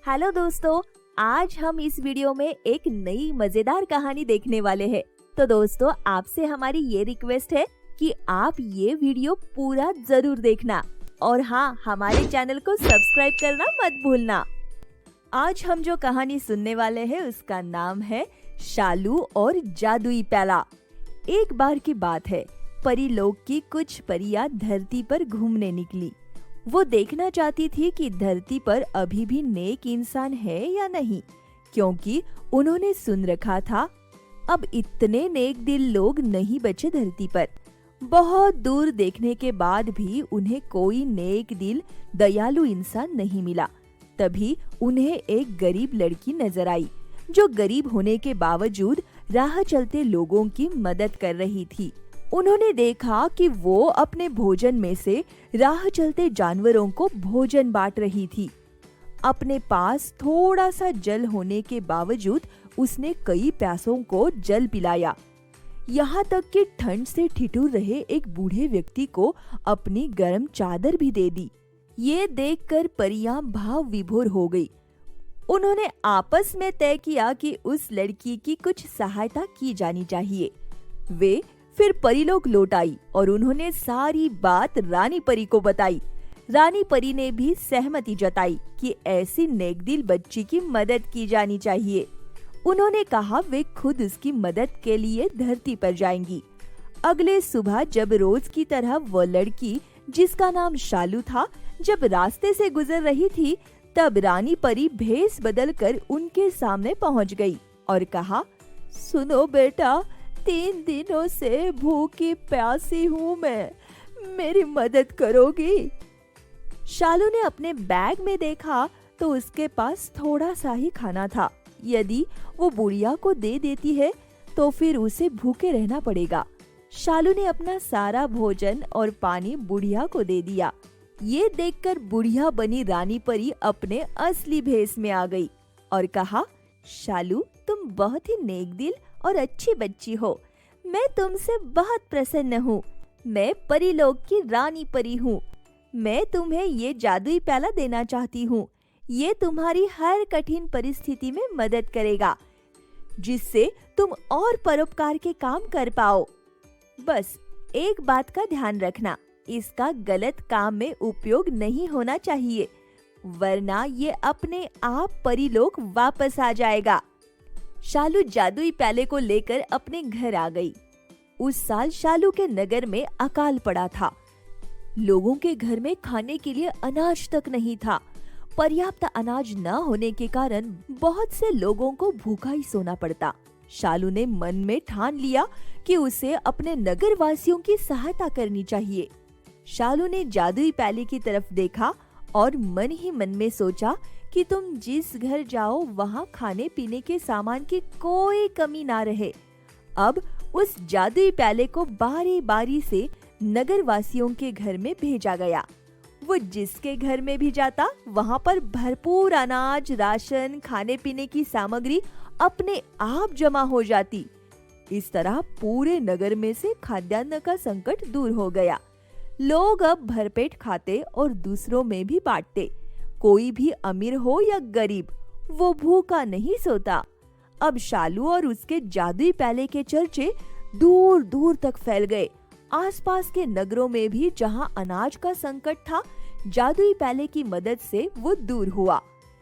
Hello दोस्तों, आज हम इस वीडियो में एक नई मजेदार कहानी देखने वाले हैं। तो दोस्तों, आपसे हमारी ये रिक्वेस्ट है कि आप ये वीडियो पूरा जरूर देखना और हाँ, हमारे चैनल को सब्सक्राइब करना मत भूलना। आज हम जो कहानी सुनने वाले हैं उसका नाम है शालू और जादुई प्याला। एक बार की बात है, परी लोग की कुछ परियां धरती पर घूमने निकली। वो देखना चाहती थी कि धरती पर अभी भी नेक इंसान है या नहीं, क्योंकि उन्होंने सुन रखा था अब इतने नेक दिल लोग नहीं बचे धरती पर। बहुत दूर देखने के बाद भी उन्हें कोई नेक दिल दयालु इंसान नहीं मिला। तभी उन्हें एक गरीब लड़की नजर आई, जो गरीब होने के बावजूद राह चलते लोगों की मदद कर रही थी। उन्होंने देखा कि वो अपने भोजन में से राह चलते जानवरों को भोजन बांट रही थी। अपने पास थोड़ा सा जल होने के बावजूद उसने कई प्यासों को जल पिलाया। यहाँ तक कि ठंड से ठिठुर रहे एक बूढ़े व्यक्ति को अपनी गर्म चादर भी दे दी। ये देखकर परियां भाव विभोर हो गई। उन्होंने आपस में तय किया कि उस लड़की की कुछ सहायता की जानी चाहिए। वे फिर परी लोग लौट आई और उन्होंने सारी बात रानी परी को बताई। रानी परी ने भी सहमति जताई कि ऐसी नेकदिल बच्ची की मदद की जानी चाहिए। उन्होंने कहा वे खुद उसकी मदद के लिए धरती पर जाएंगी। अगले सुबह जब रोज की तरह वो लड़की, जिसका नाम शालू था, जब रास्ते से गुजर रही थी, तब रानी परी भेष बदलकर उनके सामने पहुंच गई और कहा, सुनो बेटा, 3 दिनों से भूखी प्यासी हूँ मैं, मेरी मदद करोगी? शालू ने अपने बैग में देखा तो उसके पास थोड़ा सा ही खाना था। यदि वो बुढ़िया को दे देती है तो फिर उसे भूखे रहना पड़ेगा। शालू ने अपना सारा भोजन और पानी बुढ़िया को दे दिया। ये देखकर बुढ़िया बनी रानी परी अपने असली भेष में आ गई और कहा, शालू, तुम बहुत ही नेकदिल और अच्छी बच्ची हो। मैं तुमसे बहुत प्रसन्न हूँ। मैं परी लोग की रानी परी हूँ। मैं तुम्हें ये जादुई प्याला देना चाहती हूँ। ये तुम्हारी हर कठिन परिस्थिति में मदद करेगा, जिससे तुम और परोपकार के काम कर पाओ। बस एक बात का ध्यान रखना, इसका गलत काम में उपयोग नहीं होना चाहिए, वरना ये अपने आप परी लोग वापस आ जाएगा। शालू जादुई प्याले को लेकर अपने घर आ गई। उस साल शालू के नगर में अकाल पड़ा था। लोगों के घर में खाने के लिए अनाज तक नहीं था। पर्याप्त अनाज न होने के कारण बहुत से लोगों को भूखा ही सोना पड़ता। शालू ने मन में ठान लिया कि उसे अपने नगर वासियों की सहायता करनी चाहिए। शालू ने जादुई प्याले की तरफ देखा और मन ही मन में सोचा कि तुम जिस घर जाओ वहाँ खाने पीने के सामान की कोई कमी ना रहे। अब उस जादुई प्याले को बारी बारी से नगर वासियों के घर में भेजा गया। वो जिसके घर में भी जाता, वहाँ पर भरपूर अनाज, राशन, खाने पीने की सामग्री अपने आप जमा हो जाती। इस तरह पूरे नगर में से खाद्यान्न का संकट दूर हो गया। लोग अब भरपेट खाते और दूसरों में भी बांटते। कोई भी अमीर हो या गरीब, वो भूखा नहीं सोता। अब शालू और उसके जादुई प्याले के चर्चे दूर दूर तक फैल गए। आसपास के नगरों में भी जहां अनाज का संकट था, जादुई प्याले की मदद से वो दूर हुआ।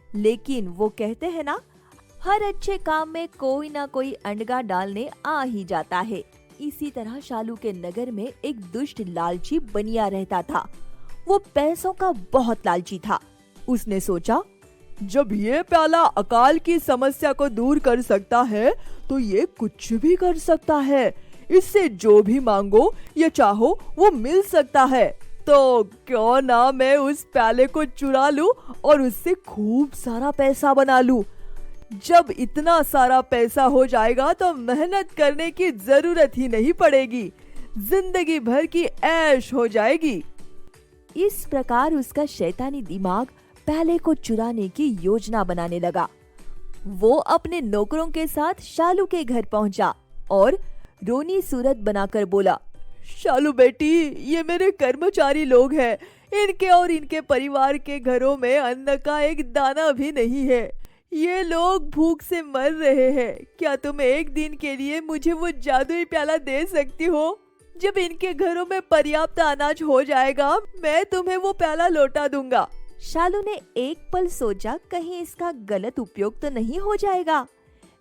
लेकिन वो कहते हैं ना, हर अच्छे काम में कोई ना कोई अंडगा डालने आ ही जाता है। इसी तरह शालू के नगर में एक दुष्ट लालची बनिया रहता था। वो पैसों का बहुत लालची था। उसने सोचा, जब ये प्याला अकाल की समस्या को दूर कर सकता है तो ये कुछ भी कर सकता है। इससे जो भी मांगो या चाहो वो मिल सकता है। तो क्यों ना मैं उस प्याले को चुरा लूं और उससे खूब सारा पैसा बना लूं। जब इतना सारा पैसा हो जाएगा तो मेहनत करने की जरूरत ही नहीं पड़ेगी। जिंदगी भर की ऐश हो जाएगी। इस प्रकार उसका शैतानी दिमाग प्याले को चुराने की योजना बनाने लगा। वो अपने नौकरों के साथ शालू के घर पहुंचा और रोनी सूरत बनाकर बोला, शालू बेटी, ये मेरे कर्मचारी लोग हैं। इनके और इनके परिवार के घरों में अन्न का एक दाना भी नहीं है। ये लोग भूख से मर रहे हैं। क्या तुम एक दिन के लिए मुझे वो जादुई प्याला दे सकती हो? जब इनके घरों में पर्याप्त अनाज हो जाएगा, मैं तुम्हें वो प्याला लौटा दूंगा। शालू ने एक पल सोचा कहीं इसका गलत उपयोग तो नहीं हो जाएगा,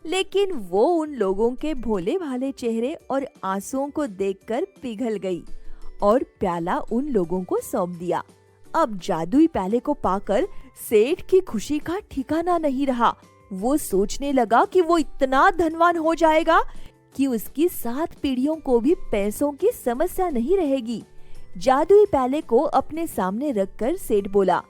लेकिन वो उन लोगों के भोले भाले चेहरे और आंसुओं को देखकर पिघल गई और प्याला उन लोगों को सौंप दिया। अब जादुई प्याले को पाकर सेठ की खुशी का ठिकाना नहीं रहा। वो सोचने लगा कि वो इतना धनवान हो जाएगा कि उसकी 7 पीढ़ियों को भी पैसों की समस्या नहीं रहेगी। जादुई प्याले को अपने सामने रखकर सेठ बोला,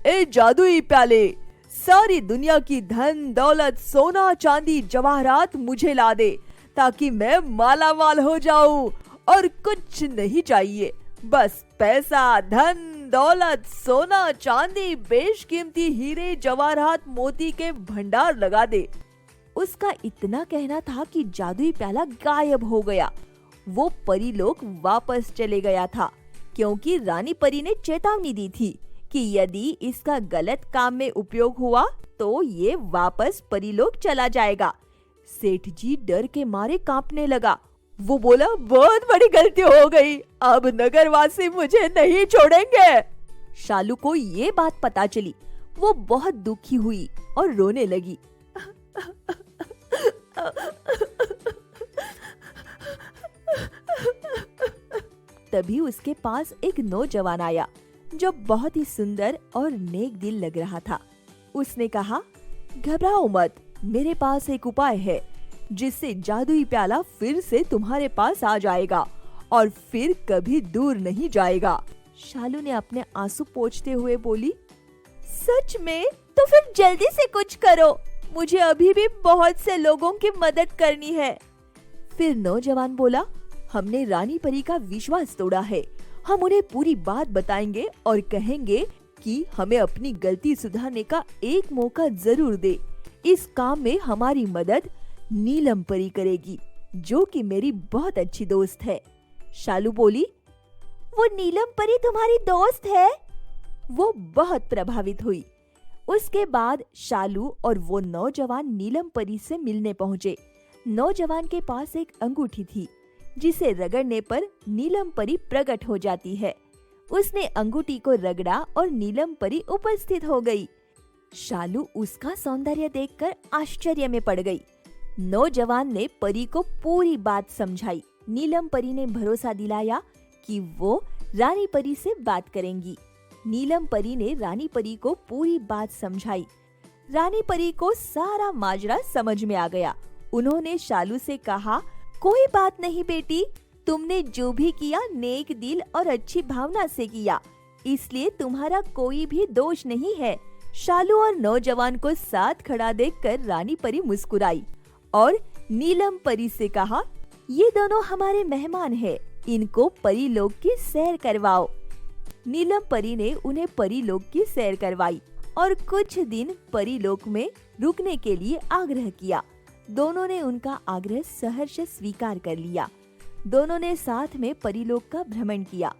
ए जादुई प्याले, सारी दुनिया की धन दौलत सोना चांदी जवाहरात मुझे ला दे, ताकि मैं माला माल हो जाऊं और कुछ नहीं चाहिए। बस पैसा, धन दौलत, सोना चांदी, बेशकीमती हीरे जवाहरात मोती के भंडार लगा दे। उसका इतना कहना था कि जादुई प्याला गायब हो गया। वो परीलोक वापस चले गया था, क्योंकि रानी परी ने चेतावनी दी थी कि यदि इसका गलत काम में उपयोग हुआ तो ये वापस परीलोक चला जाएगा। सेठ जी डर के मारे कांपने लगा। वो बोला, बहुत बड़ी गलती हो गई, अब नगरवासी मुझे नहीं छोड़ेंगे। शालू को ये बात पता चली। वो बहुत दुखी हुई और रोने लगी। तभी उसके पास एक नौजवान आया जो बहुत ही सुंदर और नेक दिल लग रहा था। उसने कहा, घबराओ मत, मेरे पास एक उपाय है जिससे जादुई प्याला फिर से तुम्हारे पास आ जाएगा और फिर कभी दूर नहीं जाएगा। शालू ने अपने आंसू पोंछते हुए बोली, सच में? तो फिर जल्दी से कुछ करो, मुझे अभी भी बहुत से लोगों की मदद करनी है। फिर नौजवान बोला, हमने रानी परी का विश्वास तोड़ा है। हम उन्हें पूरी बात बताएंगे और कहेंगे कि हमें अपनी गलती सुधारने का एक मौका जरूर दे। इस काम में हमारी मदद नीलम परी करेगी, जो कि मेरी बहुत अच्छी दोस्त है। शालू बोली, वो नीलम परी तुम्हारी दोस्त है? वो बहुत प्रभावित हुई। उसके बाद शालू और वो नौजवान नीलम परी से मिलने पहुँचे। नौजवान के पास एक अंगूठी थी जिसे रगड़ने पर नीलम परी प्रकट हो जाती है। उसने अंगूठी को रगड़ा और नीलम परी उपस्थित हो गई। शालू उसका सौंदर्य देखकर आश्चर्य में पड़ गई। नौजवान ने परी को पूरी बात समझाई। नीलम परी ने भरोसा दिलाया कि वो रानी परी से बात करेंगी। नीलम परी ने रानी परी को पूरी बात समझाई। रानी परी को सारा माजरा समझ में आ गया। उन्होंने शालू से कहा, कोई बात नहीं बेटी, तुमने जो भी किया नेक दिल और अच्छी भावना से किया, इसलिए तुम्हारा कोई भी दोष नहीं है। शालू और नौजवान को साथ खड़ा देखकर रानी परी मुस्कुराई और नीलम परी से कहा, ये दोनों हमारे मेहमान हैं, इनको परीलोक की सैर करवाओ। नीलम परी ने उन्हें परीलोक की सैर करवाई और कुछ दिन परीलोक में रुकने के लिए आग्रह किया। दोनों ने उनका आग्रह सहर्ष स्वीकार कर लिया। दोनों ने साथ में परीलोक का भ्रमण किया।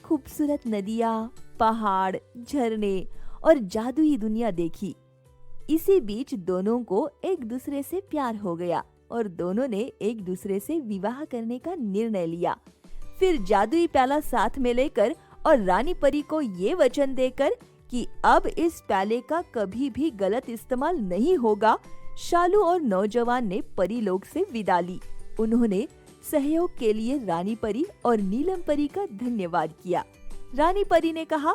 खूबसूरत नदियाँ, पहाड़, झरने और जादुई दुनिया देखी। इसी बीच दोनों को एक दूसरे से प्यार हो गया और दोनों ने एक दूसरे से विवाह करने का निर्णय लिया। फिर जादुई प्याला साथ में लेकर और रानी परी को ये वचन देकर कि अब इस प्याले का कभी भी गलत इस्तेमाल नहीं होगा, शालू और नौजवान ने परीलोक से विदा ली। उन्होंने सहयोग के लिए रानी परी और नीलम परी का धन्यवाद किया। रानी परी ने कहा,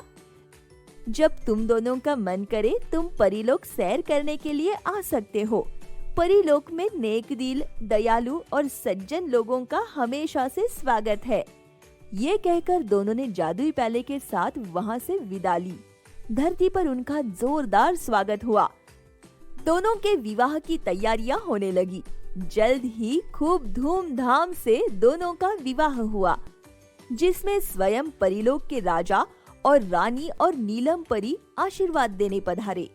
जब तुम दोनों का मन करे तुम परीलोक सैर करने के लिए आ सकते हो। परीलोक में नेक दिल, दयालु और सज्जन लोगों का हमेशा से स्वागत है। ये कहकर दोनों ने जादुई प्याले के साथ वहाँ से विदा ली। धरती पर उनका जोरदार स्वागत हुआ। दोनों के विवाह की तैयारियां होने लगी। जल्द ही खूब धूमधाम से दोनों का विवाह हुआ, जिसमें स्वयं परीलोक के राजा और रानी और नीलम परी आशीर्वाद देने पधारे।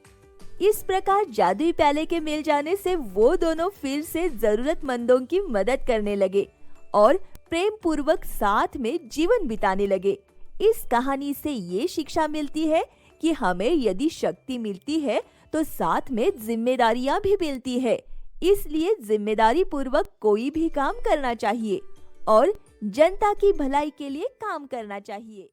इस प्रकार जादुई प्याले के मिल जाने से वो दोनों फिर से जरूरतमंदों की मदद करने लगे और प्रेम पूर्वक साथ में जीवन बिताने लगे। इस कहानी से ये शिक्षा मिलती है कि हमें यदि शक्ति मिलती है तो साथ में जिम्मेदारियां भी मिलती है। इसलिए जिम्मेदारी पूर्वक कोई भी काम करना चाहिए और जनता की भलाई के लिए काम करना चाहिए।